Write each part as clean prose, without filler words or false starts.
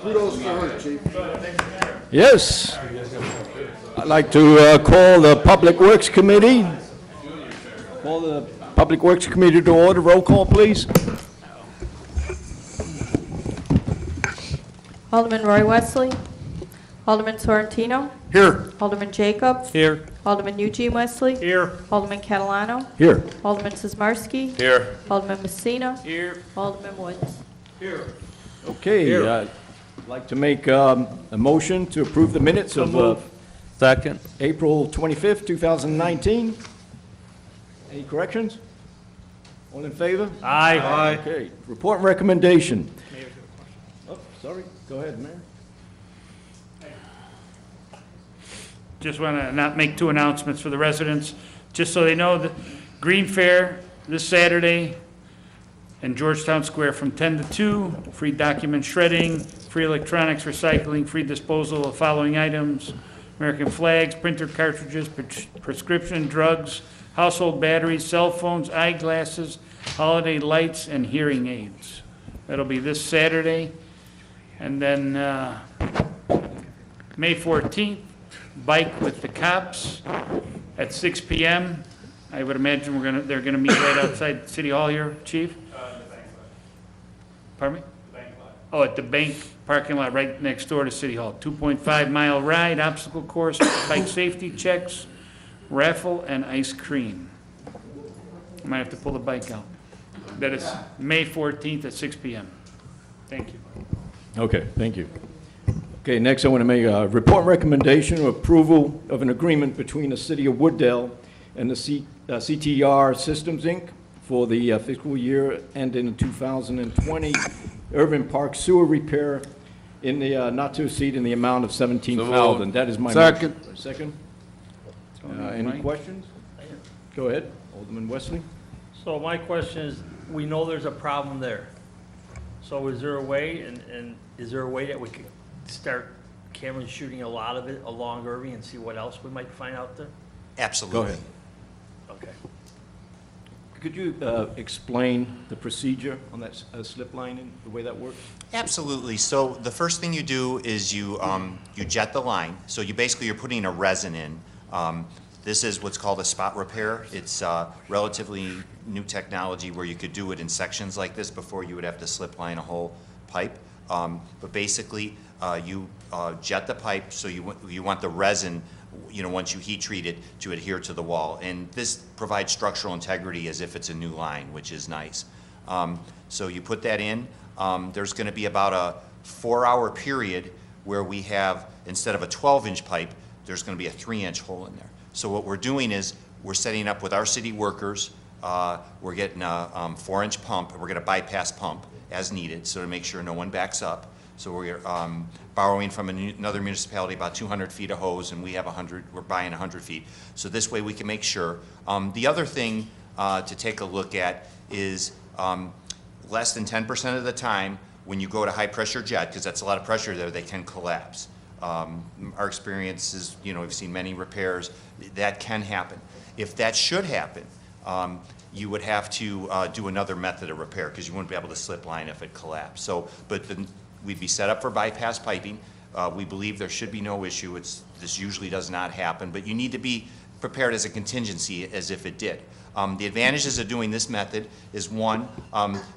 Kudos to her, Chief. Yes. I'd like to call the Public Works Committee. Call the Public Works Committee to order. Roll call, please. Alderman Roy Wesley. Alderman Sorrentino. Here. Alderman Jacob. Here. Alderman Eugene Wesley. Here. Alderman Catalano. Here. Alderman Sizmarsky. Here. Alderman Messina. Here. Alderman Woods. Okay. Here. I'd like to make a motion to approve the minutes of Second. April 25th, 2019. Any corrections? All in favor? Aye. Okay. Report and recommendation. Oh, sorry. Go ahead, Mayor. Just want to not make two announcements for the residents, just so they know, the Green Fair this Saturday in Georgetown Square from 10 to 2, free document shredding, free electronics recycling, free disposal of following items: American flags, printer cartridges, prescription drugs, household batteries, cell phones, eyeglasses, holiday lights, and hearing aids. That'll be this Saturday. And then May 14th, Bike with the Cops at 6 p.m. I would imagine they're gonna meet right outside City Hall here, Chief? Pardon me? The bank lot. Oh, at the bank parking lot right next door to City Hall. 2.5-mile ride, obstacle course, bike safety checks, raffle, and ice cream. I might have to pull the bike out. That is May 14th at 6 p.m. Thank you. Okay, thank you. Okay, next I want to make a report and recommendation of approval of an agreement between the City of Wooddale and the CTR Systems, Inc. for the fiscal year ending in 2020 Irving Park sewer repair in the not to exceed in the amount of $17,000. That is my Second. motion. Second. Any questions? Go ahead, Alderman Wesley. So my question is, we know there's a problem there. So is there a way, and is there a way that we could start camera shooting a lot of it along Irving and see what else we might find out there? Absolutely. Go ahead. Okay. Could you explain the procedure on that slip lining, the way that works? Absolutely. So the first thing you do is you jet the line. So you're putting a resin in. This is what's called a spot repair. It's relatively new technology where you could do it in sections like this before you would have to slip line a whole pipe. But basically, you jet the pipe, so you want the resin, once you heat treat it, to adhere to the wall. And this provides structural integrity as if it's a new line, which is nice. So you put that in. There's going to be about a 4-hour period where we have, instead of a 12-inch pipe, there's going to be a 3-inch hole in there. So what we're doing is we're setting up with our city workers. We're getting a 4-inch pump. We're going to bypass pump as needed, so to make sure no one backs up. So we're borrowing from another municipality about 200 feet of hose, and we have 100. We're buying 100 feet. So this way we can make sure. The other thing to take a look at is less than 10% of the time when you go to high pressure jet, because that's a lot of pressure there, they can collapse. Our experience is, we've seen many repairs. That can happen. If that should happen, you would have to do another method of repair because you wouldn't be able to slip line if it collapsed. So, we'd be set up for bypass piping. We believe there should be no issue. This usually does not happen, but you need to be prepared as a contingency as if it did. The advantages of doing this method is, one,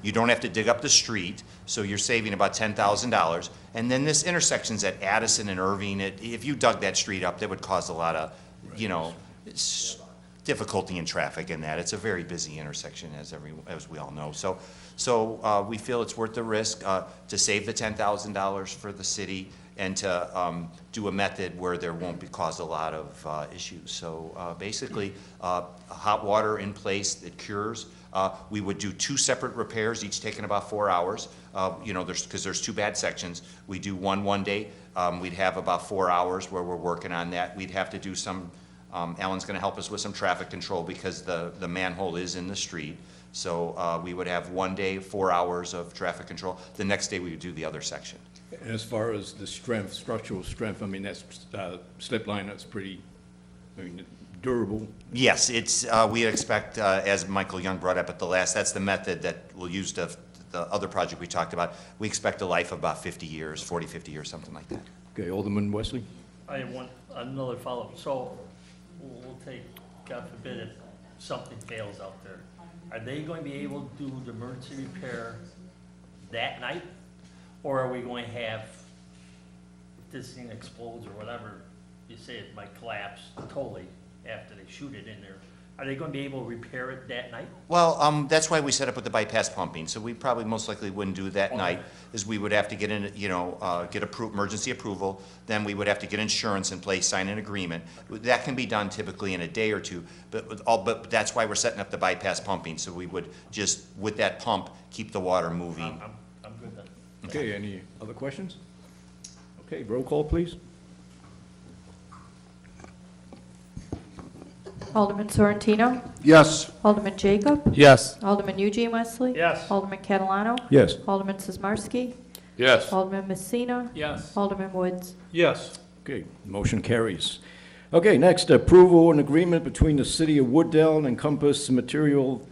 you don't have to dig up the street, so you're saving about $10,000. And then this intersection's at Addison and Irving. If you dug that street up, that would cause a lot of, difficulty in traffic in that. It's a very busy intersection, as we all know. So we feel it's worth the risk to save the $10,000 for the city and to do a method where there won't be caused a lot of issues. So basically, hot water in place that cures. We would do 2 separate repairs, each taking about 4 hours. Because there's 2 bad sections. We do one day. We'd have about 4 hours where we're working on that. We'd have to do some. Alan's going to help us with some traffic control because the manhole is in the street. So we would have 1 day, 4 hours of traffic control. The next day we would do the other section. And as far as the strength, structural strength, I mean, that's slip line, that's pretty, durable. Yes, it's we expect, as Michael Young brought up at the last, that's the method that we'll use to the other project we talked about, we expect a life of about 50 years, 40, 50 years, something like that. Okay, Alderman Wesley? I have another follow-up. So we'll take, God forbid, if something fails out there, are they going to be able to do the emergency repair that night? Or are we going to have, if this thing explodes or whatever, you say it might collapse totally after they shoot it in there, are they going to be able to repair it that night? Well, that's why we set up with the bypass pumping, so we probably most likely wouldn't do that Okay. night, is we would have to get in, get emergency approval, then we would have to get insurance in place, sign an agreement. That can be done typically in a day or two, but that's why we're setting up the bypass pumping, so we would just, with that pump, keep the water moving. I'm good then. Okay, any other questions? Okay, roll call, please. Alderman Sorrentino? Yes. Alderman Jacob? Yes. Alderman Eugene Wesley? Yes. Alderman Catalano? Yes. Alderman Sizmarsky? Yes. Alderman Messina? Yes. Alderman Woods? Yes. Okay, motion carries. Okay, next, approval and agreement between the City of Wooddale and Encompass Minerals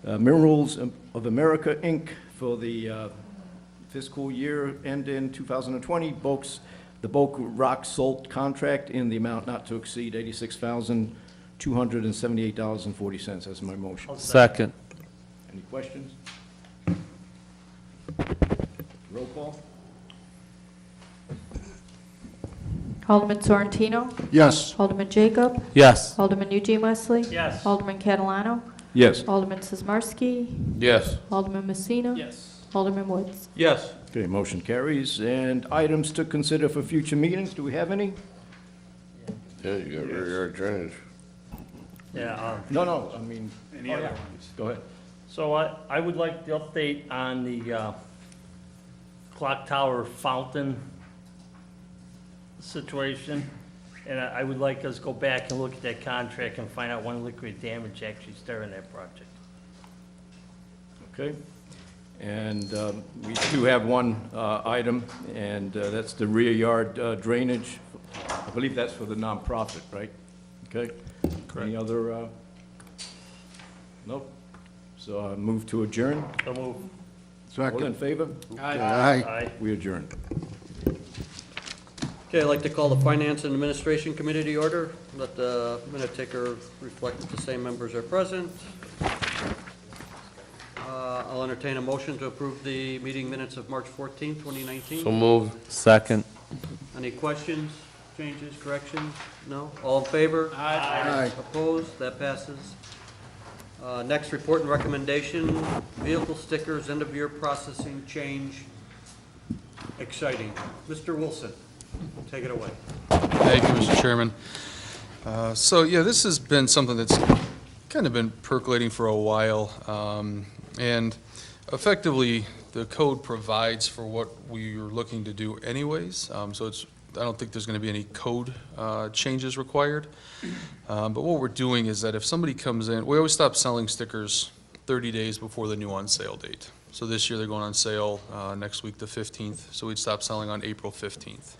of America, Inc. for the fiscal year ending 2020, the bulk rock salt contract in the amount not to exceed $86,278.40. That's my motion. Second. Any questions? Roll call? Alderman Sorrentino? Yes. Alderman Jacob? Yes. Alderman Eugene Wesley? Yes. Alderman Catalano? Yes. Alderman Sizmarsky? Yes. Alderman Messina? Yes. Alderman Woods? Yes. Okay, motion carries. And items to consider for future meetings, do we have any? Yeah, you got rear yard drainage. Yeah, No, I mean, Any other ones? go ahead. so I would like the update on the clock tower fountain situation. And I would like us to go back and look at that contract and find out when liquid damage actually started that project. Okay. And we do have one item, and that's the rear yard drainage. I believe that's for the nonprofit, right? Okay? Any other? Nope. So I move to adjourn. So move. All in favor? Aye. Aye. We adjourn. Okay, I'd like to call the Finance and Administration Committee to order. Let the minute taker reflect that the same members are present. I'll entertain a motion to approve the meeting minutes of March 14th, 2019. So moved. Second. Any questions, changes, corrections? No? All in favor? Aye. Opposed? That passes. Next, report and recommendation, vehicle stickers, end-of-year processing change. Exciting. Mr. Wilson, take it away. Thank you, Mr. Chairman. So, yeah, this has been something that's kind of been percolating for a while. And effectively, the code provides for what we are looking to do anyways. So I don't think there's going to be any code changes required. But what we're doing is that if somebody comes in, we always stop selling stickers 30 days before the new on sale date. So this year they're going on sale next week, the 15th. So we'd stop selling on April 15th.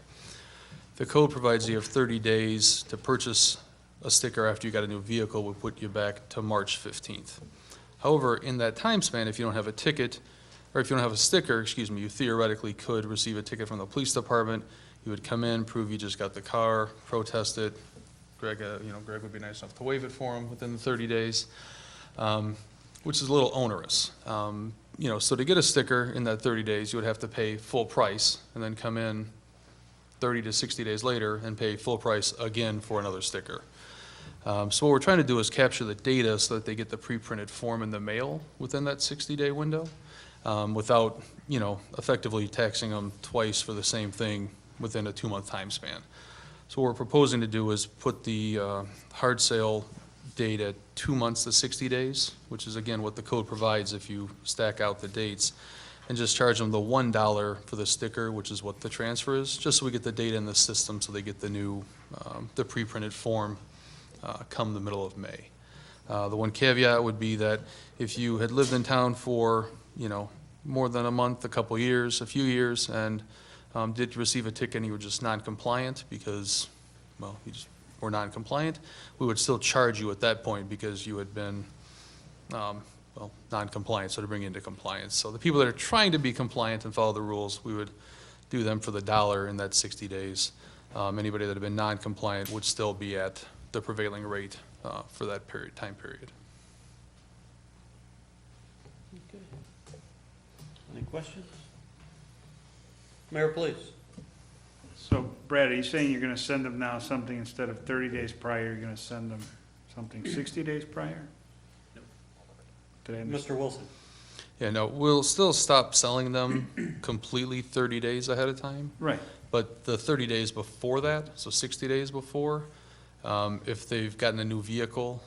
The code provides you have 30 days to purchase a sticker after you got a new vehicle. We'll put you back to March 15th. However, in that time span, if you don't have a ticket, or if you don't have a sticker, excuse me, you theoretically could receive a ticket from the police department. You would come in, prove you just got the car, protest it. Greg would be nice enough to waive it for him within the 30 days, which is a little onerous. So to get a sticker in that 30 days, you would have to pay full price and then come in 30 to 60 days later and pay full price again for another sticker. So what we're trying to do is capture the data so that they get the pre-printed form in the mail within that 60-day window, without, effectively taxing them twice for the same thing within a 2-month time span. So what we're proposing to do is put the hard sale date at 2 months to 60 days, which is again what the code provides if you stack out the dates, and just charge them the $1 for the sticker, which is what the transfer is, just so we get the data in the system so they get the new, the pre-printed form come the middle of May. The one caveat would be that if you had lived in town for, more than a month, a couple years, a few years, and did receive a ticket and you were just non-compliant because, you just were non-compliant, we would still charge you at that point because you had been well, non-compliant, so to bring into compliance. So the people that are trying to be compliant and follow the rules, we would do them for the dollar in that 60 days. Anybody that had been non-compliant would still be at the prevailing rate for that time period. Any questions? Mayor, please. So Brad, are you saying you're gonna send them now something instead of 30 days prior, you're gonna send them something 60 days prior? Did I Mr. Wilson. Yeah, no, we'll still stop selling them completely 30 days ahead of time. Right, But the 30 days before that, so 60 days before, if they've gotten a new vehicle,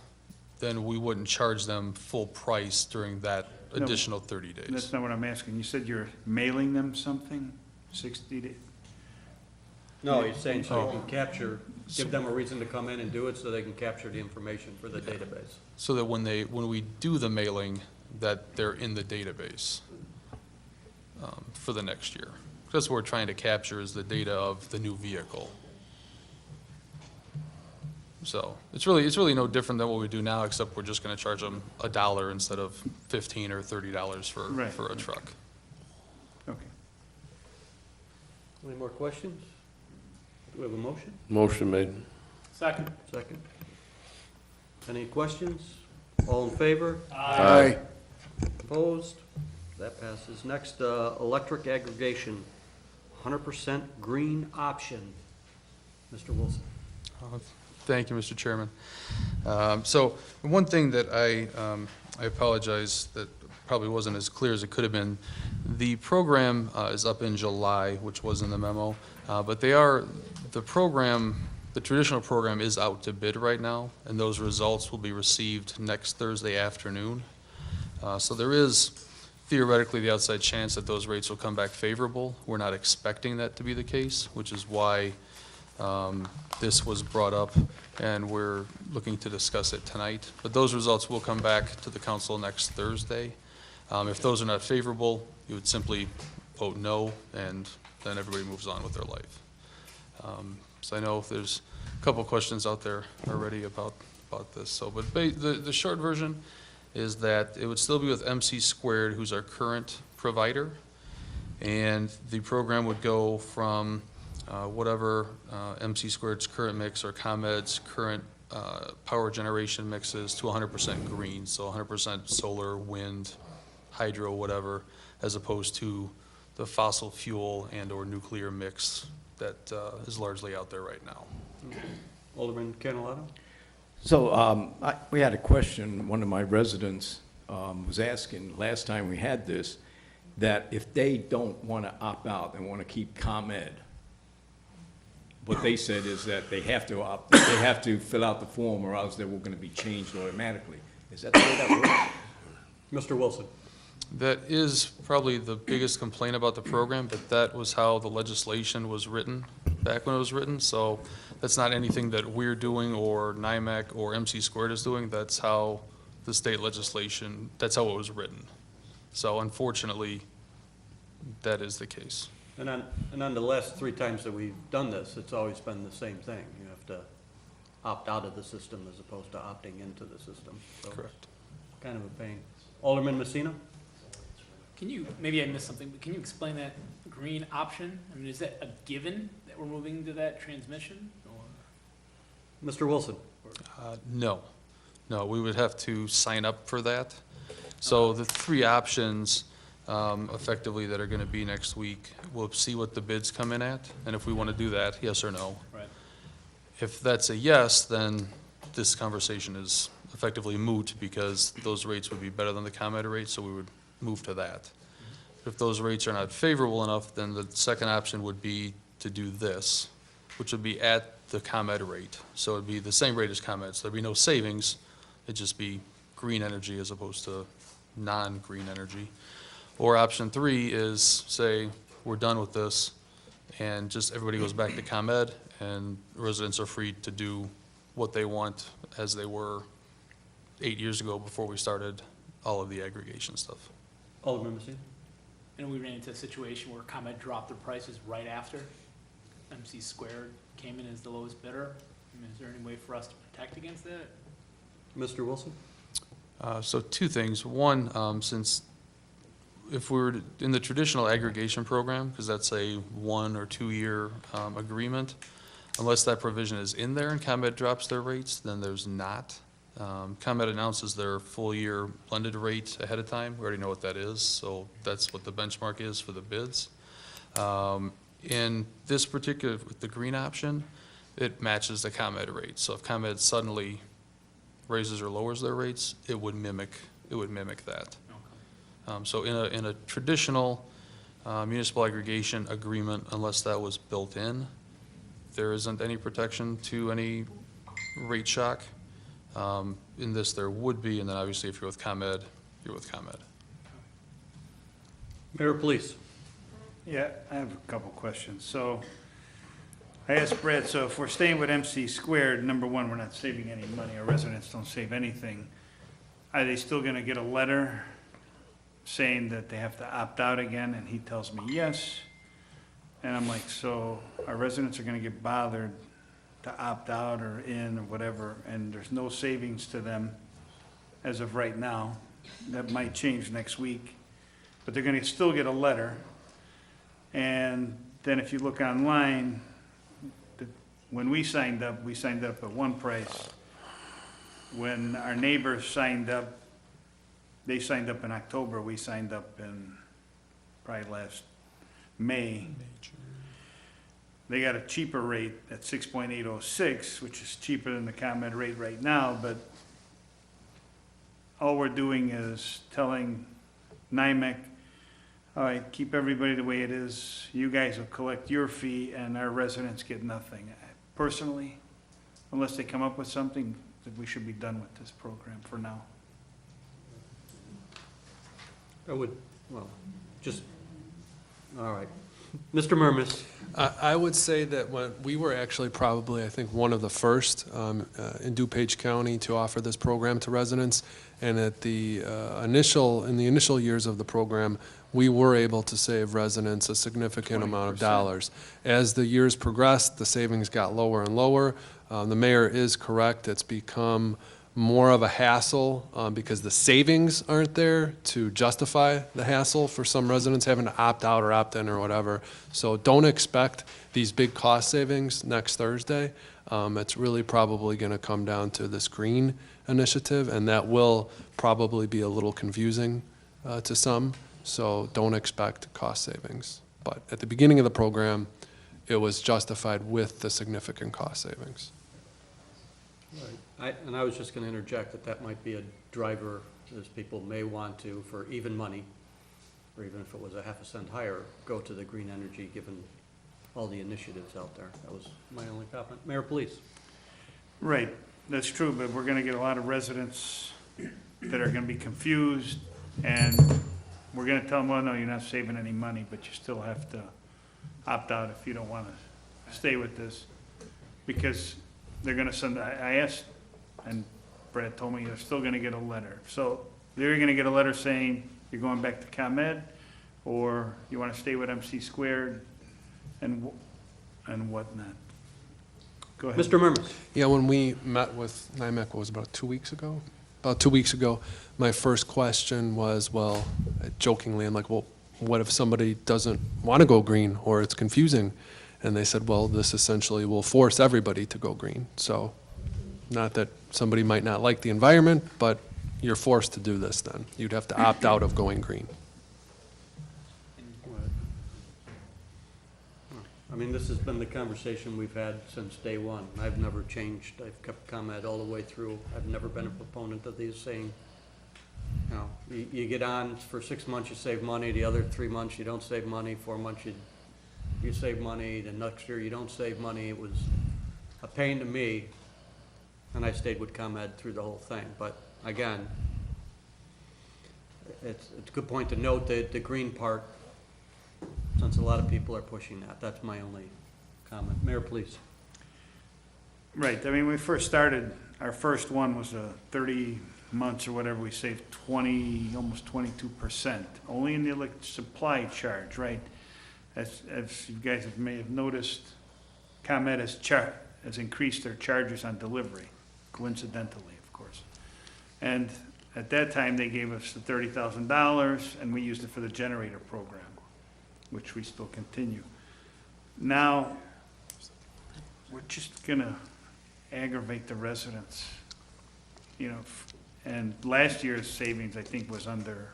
then we wouldn't charge them full price during that No, additional 30 days. that's not what I'm asking. You said you're mailing them something, 60 days? No, he's saying so you can capture, give them a reason to come in and do it so they can capture the information for the database. So that when we do the mailing, that they're in the database for the next year. That's what we're trying to capture is the data of the new vehicle. So it's really no different than what we do now, except we're just gonna charge them $1 instead of $15 or $30 Right. for a truck. Okay. Any more questions? Do we have a motion? Motion made. Second. Any questions? All in favor? Aye. Opposed? That passes. Next, electric aggregation, 100% green option. Mr. Wilson. Thank you, Mr. Chairman. So one thing that I apologize that probably wasn't as clear as it could have been. The program is up in July, which was in the memo, but the traditional program is out to bid right now, and those results will be received next Thursday afternoon. So there is theoretically the outside chance that those rates will come back favorable. We're not expecting that to be the case, which is why this was brought up, and we're looking to discuss it tonight. But those results will come back to the council next Thursday. If those are not favorable, you would simply vote no, and then everybody moves on with their life. So I know if there's a couple questions out there already about this. So, but the short version is that it would still be with MC Squared, who's our current provider, and the program would go from whatever MC Squared's current mix or ComEd's current power generation mixes to 100% green, so 100% solar, wind, hydro, whatever, as opposed to the fossil fuel and or nuclear mix that is largely out there right now. Alderman Canalato? So we had a question, one of my residents was asking last time we had this, that if they don't want to opt out and want to keep ComEd, what they said is that they have to fill out the form or else they were going to be changed automatically. Is that the way that works? Mr. Wilson? That is probably the biggest complaint about the program, but that was how the legislation was written back when it was written. So that's not anything that we're doing or NIMAC or MC Squared is doing. That's how the state legislation, that's how it was written. So unfortunately, that is the case. And on the last 3 times that we've done this, it's always been the same thing. You have to opt out of the system as opposed to opting into the system. So Correct. kind of a pain. Alderman Messina? Can you, maybe I missed something, but can you explain that green option? I mean, is that a given that we're moving to that transmission? Or Mr. Wilson? No, we would have to sign up for that. So the 3 options effectively that are going to be next week, we'll see what the bids come in at, and if we want to do that, yes or no. Right. If that's a yes, then this conversation is effectively moot because those rates would be better than the ComEd rate, so we would move to that. If those rates are not favorable enough, then the second option would be to do this, which would be at the ComEd rate. So it'd be the same rate as ComEd, so there'd be no savings, it'd just be green energy as opposed to non-green energy. Or option 3 is, say, we're done with this, and just everybody goes back to ComEd, and residents are free to do what they want as they were 8 years ago before we started all of the aggregation stuff. Alderman Messina? And we ran into a situation where ComEd dropped their prices right after MC Squared came in as the lowest bidder. I mean, is there any way for us to protect against that? Mr. Wilson? So two things. One, since if we were in the traditional aggregation program, because that's a 1 or 2 year agreement, unless that provision is in there and ComEd drops their rates, then there's not. ComEd announces their full year blended rate ahead of time. We already know what that is, so that's what the benchmark is for the bids. In this particular, with the green option, it matches the ComEd rate. So if ComEd suddenly raises or lowers their rates, it would mimic that. So in a traditional municipal aggregation agreement, unless that was built in, there isn't any protection to any rate shock. In this, there would be, and then obviously if you're with ComEd, you're with ComEd. Mayor, please. Yeah, I have a couple questions. So I asked Brad, so if we're staying with MC squared, number one, we're not saving any money. Our residents don't save anything. Are they still gonna get a letter saying that they have to opt out again? And he tells me yes. And I'm like, so our residents are gonna get bothered to opt out or in or whatever, and there's no savings to them as of right now. That might change next week, but they're gonna still get a letter. And then if you look online, when we signed up at one price. When our neighbors signed up, they signed up in October, we signed up in probably last May. They got a cheaper rate at 6.806, which is cheaper than the ComEd rate right now, but all we're doing is telling NIMEC, all right, keep everybody the way it is. You guys will collect your fee and our residents get nothing. Personally, unless they come up with something, that we should be done with this program for now. I would, well, just, all right. Mr. Murmas. I would say that when we were actually probably, I think, one of the first in DuPage County to offer this program to residents. And at the in the initial years of the program, we were able to save residents a significant amount of dollars. As the years progressed, the savings got lower and lower. The mayor is correct. It's become more of a hassle because the savings aren't there to justify the hassle for some residents having to opt out or opt in or whatever. So don't expect these big cost savings next Thursday. It's really probably going to come down to this green initiative, and that will probably be a little confusing to some. So don't expect cost savings. But at the beginning of the program, it was justified with the significant cost savings. And I was just going to interject that might be a driver, as people may want to, for even money, or even if it was a half a cent higher, go to the green energy, given all the initiatives out there. That was my only comment. Mayor, please. Right, that's true, but we're gonna get a lot of residents that are gonna be confused, and we're gonna tell them, well, no, you're not saving any money, but you still have to opt out if you don't wanna stay with this. Because they're gonna send, I asked, and Brad told me they're still gonna get a letter. So they're gonna get a letter saying you're going back to ComEd, or you wanna stay with MC squared, and whatnot. Go ahead. Mr. Murmas. Yeah, when we met with NIMEC, what was it, about 2 weeks ago? About 2 weeks ago, my first question was, well, jokingly, I'm like, well, what if somebody doesn't want to go green or it's confusing? And they said, well, this essentially will force everybody to go green. So not that somebody might not like the environment, but you're forced to do this then. You'd have to opt out of going green. I mean, this has been the conversation we've had since day one. I've never changed. I've kept ComEd all the way through. I've never been a proponent of these saying, you know, you get on for 6 months, you save money. The other 3 months, you don't save money. 4 months, you save money. The next year, you don't save money. It was a pain to me, and I stayed with ComEd through the whole thing. But again, it's a good point to note that the green part, since a lot of people are pushing that. That's my only comment. Mayor, please. Right, I mean, when we first started, our first one was 30 months or whatever, we saved almost 22%, only in the supply charge, right? As you guys may have noticed, ComEd has increased their charges on delivery, coincidentally, of course. And At that time, they gave us the $30,000, and we used it for the generator program, which we still continue. Now, we're just gonna aggravate the residents, you know, and last year's savings, I think, was under,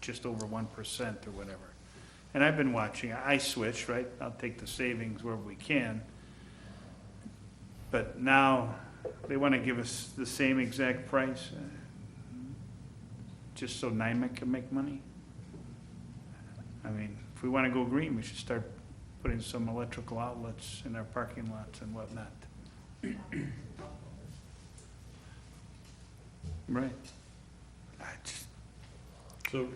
just over 1% or whatever. And I've been watching, I switched, right? I'll take the savings wherever we can. But now, they wanna give us the same exact price, just so NYMEC can make money? I mean, if we wanna go green, we should start putting some electrical outlets in our parking lots and whatnot. Right. I just, So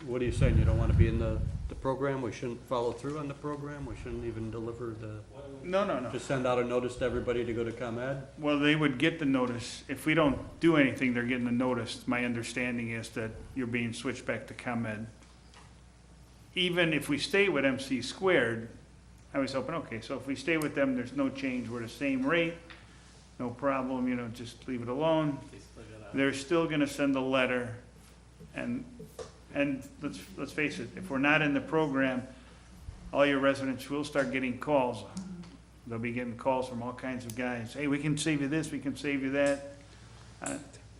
what are you saying? You don't want to be in the program? We shouldn't follow through on the program? We shouldn't even deliver the, no. just send out a notice to everybody to go to ComEd? Well, they would get the notice. If we don't do anything, they're getting the notice. My understanding is that you're being switched back to ComEd. Even if we stay with MC squared, I was hoping, okay, so if we stay with them, there's no change. We're the same rate, no problem, you know, just leave it alone. They're still gonna send a letter, and let's face it, if we're not in the program, all your residents will start getting calls. They'll be getting calls from all kinds of guys, hey, we can save you this, we can save you that.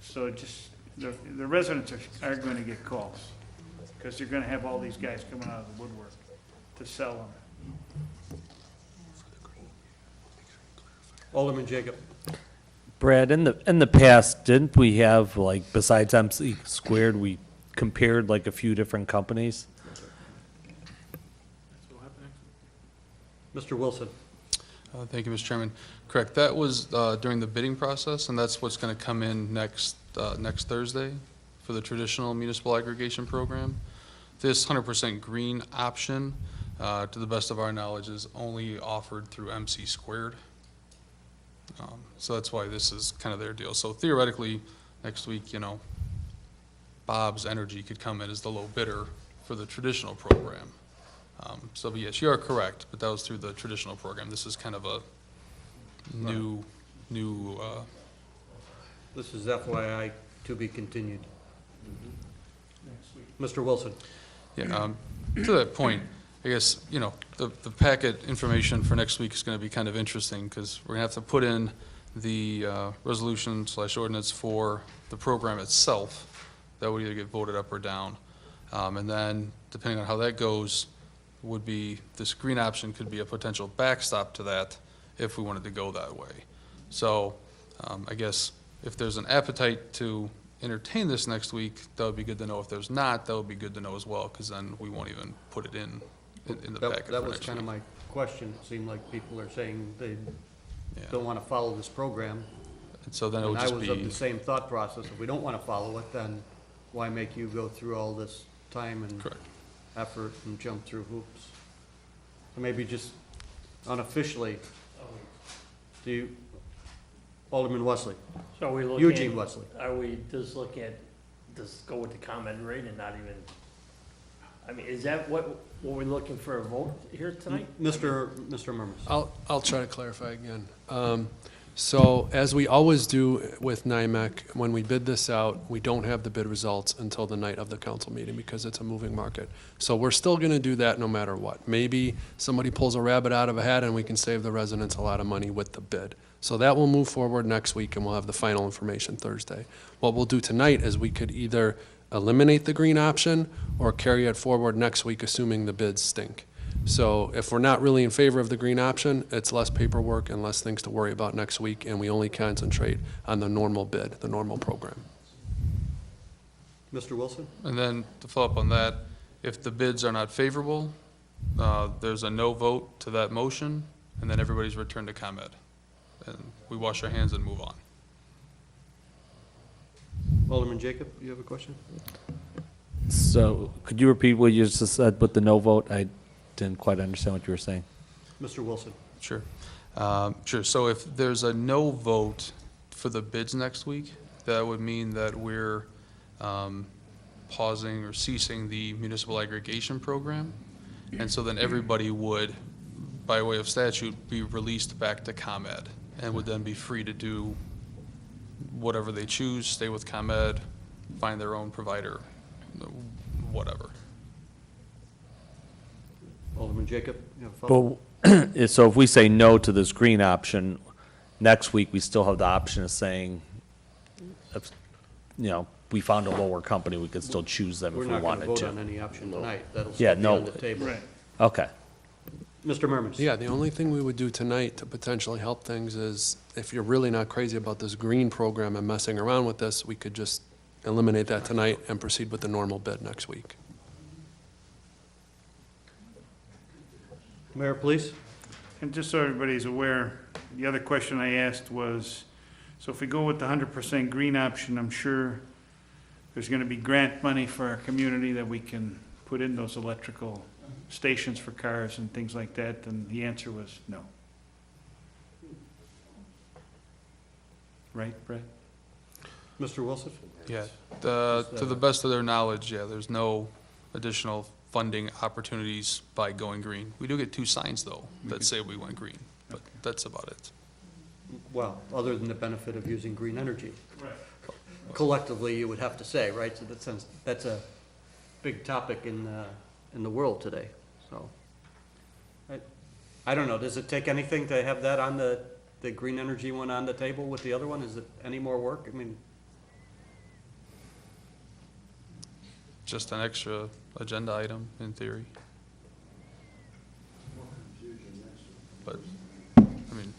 So it just, the residents are gonna get calls, because you're gonna have all these guys coming out of the woodwork to sell them. Alderman Jacob. Brad, in the past, didn't we have, like, besides MC squared, we compared like a few different companies? Mr. Wilson. Thank you, Mr. Chairman. Correct, that was during the bidding process, and that's what's going to come in next Thursday for the traditional municipal aggregation program. This 100% green option, to the best of our knowledge, is only offered through MC squared. So that's why this is kind of their deal. So theoretically, next week, you know, Bob's Energy could come in as the low bidder for the traditional program. So but yes, you are correct, but that was through the traditional program. This is kind of a new, This is FYI to be continued. Mr. Wilson. yeah, to that point, I guess, you know, the packet information for next week is going to be kind of interesting because we're going to have to put in the resolution/ordinance for the program itself. That would either get voted up or down. And then, depending on how that goes, would be, this green option could be a potential backstop to that if we wanted to go that way. So I guess if there's an appetite to entertain this next week, that would be good to know. If there's not, that would be good to know as well, because then we won't even put it in the packet for That was next kind of week. my question. It seemed like people are saying they Yeah. don't want to follow this program. And so then it And would I just was of the be, same thought process. If we don't want to follow it, then why make you go through all this time and correct. effort and jump through hoops? So maybe just unofficially, do you, Alderman Wesley, So are we looking? Eugene Wesley. Are we just looking at, just go with the comment rate and not even, I mean, is that what we're looking for a vote here tonight? Mr. Murmas. I'll try to clarify again. So as we always do with NYMEC, when we bid this out, we don't have the bid results until the night of the council meeting because it's a moving market. So we're still going to do that no matter what. Maybe somebody pulls a rabbit out of a hat and we can save the residents a lot of money with the bid. So that will move forward next week and we'll have the final information Thursday. What we'll do tonight is we could either eliminate the green option or carry it forward next week assuming the bids stink. So if we're not really in favor of the green option, it's less paperwork and less things to worry about next week, and we only concentrate on the normal bid, the normal program. Mr. Wilson? And then to follow up on that, if the bids are not favorable, there's a no vote to that motion, and then everybody's returned to ComEd. And we wash our hands and move on. Alderman Jacob, you have a question? So could you repeat what you just said with the no vote? I didn't quite understand what you were saying. Mr. Wilson? Sure. Sure. So if there's a no vote for the bids next week, that would mean that we're pausing or ceasing the municipal aggregation program. And so then everybody would, by way of statute, be released back to ComEd and would then be free to do whatever they choose, stay with ComEd, find their own provider, whatever. Alderman Jacob, you have a follow-up? But, so if we say no to this green option, next week, we still have the option of saying, if, you know, we found a lower company, we could still choose them We're if we not going to wanted vote on to. any option tonight. That'll Yeah, still be no. on the table. Right. Okay. Mr. Murmas? Yeah, the only thing we would do tonight to potentially help things is, if you're really not crazy about this green program and messing around with this, we could just eliminate that tonight and proceed with the normal bid next week. Mayor, please. And just so everybody's aware, the other question I asked was, so if we go with the 100% green option, I'm sure there's going to be grant money for our community that we can put in those electrical stations for cars and things like that, and the answer was no. Right, Brett? Mr. Wilson? Yeah, to the best of their knowledge, yeah, there's no additional funding opportunities by going green. We do get 2 signs, though, that say we went green, but that's about it. Well, other than the benefit of using green energy. Right. Collectively, you would have to say, right? So that's a big topic in the world today, so. I don't know, does it take anything to have that on the green energy one on the table with the other one? Is it any more work? I mean, Just an extra agenda item, in theory. But, I mean,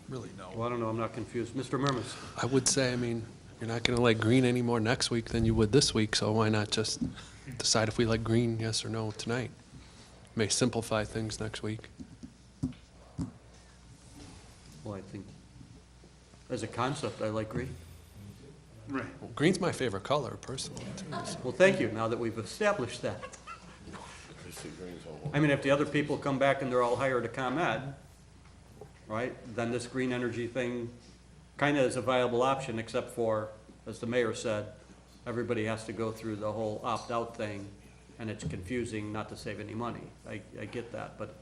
really, no. well, I don't know, I'm not confused. Mr. Murmas? I would say, I mean, you're not going to like green any more next week than you would this week, so why not just decide if we like green, yes or no, tonight? May simplify things next week. Well, I think, as a concept, I like green. Right. Well, green's my favorite color, personally, too. So. Well, thank you, now that we've established that. I mean, if the other people come back and they're all hired to ComEd, right, then this green energy thing kind of is a viable option, except for, as the mayor said, everybody has to go through the whole opt-out thing, and it's confusing not to save any money. I get that, but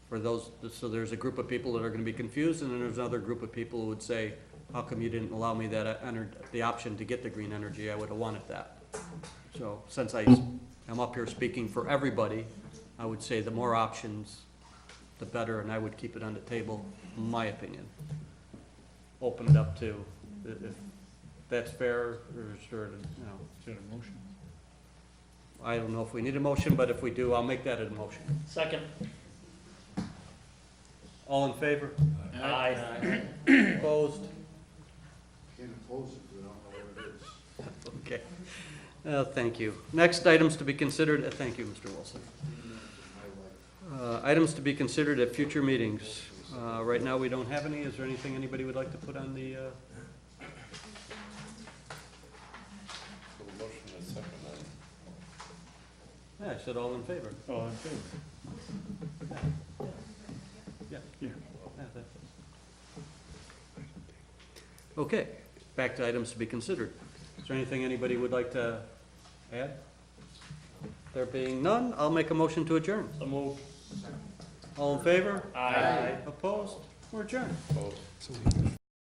for those, so there's a group of people that are gonna be confused, and then there's another group of people who would say, how come you didn't allow me that, the option to get the green energy? I would have wanted that. So, since I'm up here speaking for everybody, I would say the more options, the better, and I would keep it on the table, in my opinion. Open it up to, if that's fair, or sort of, you know. Is that a motion? I don't know if we need a motion, but if we do, I'll make that a motion. Second. All in favor? Aye. Opposed? Okay. Thank you. Next, items to be considered, thank you, Mr. Wilson. Items to be considered at future meetings. Right now, we don't have any. Is there anything anybody would like to put on the, yeah, I said all in favor. Oh, in favor. Yeah. Yeah. Okay, back to items to be considered. Is there anything anybody would like to add? There being none, I'll make a motion to adjourn. So move. All in favor? Aye. Opposed? We're adjourned. So we-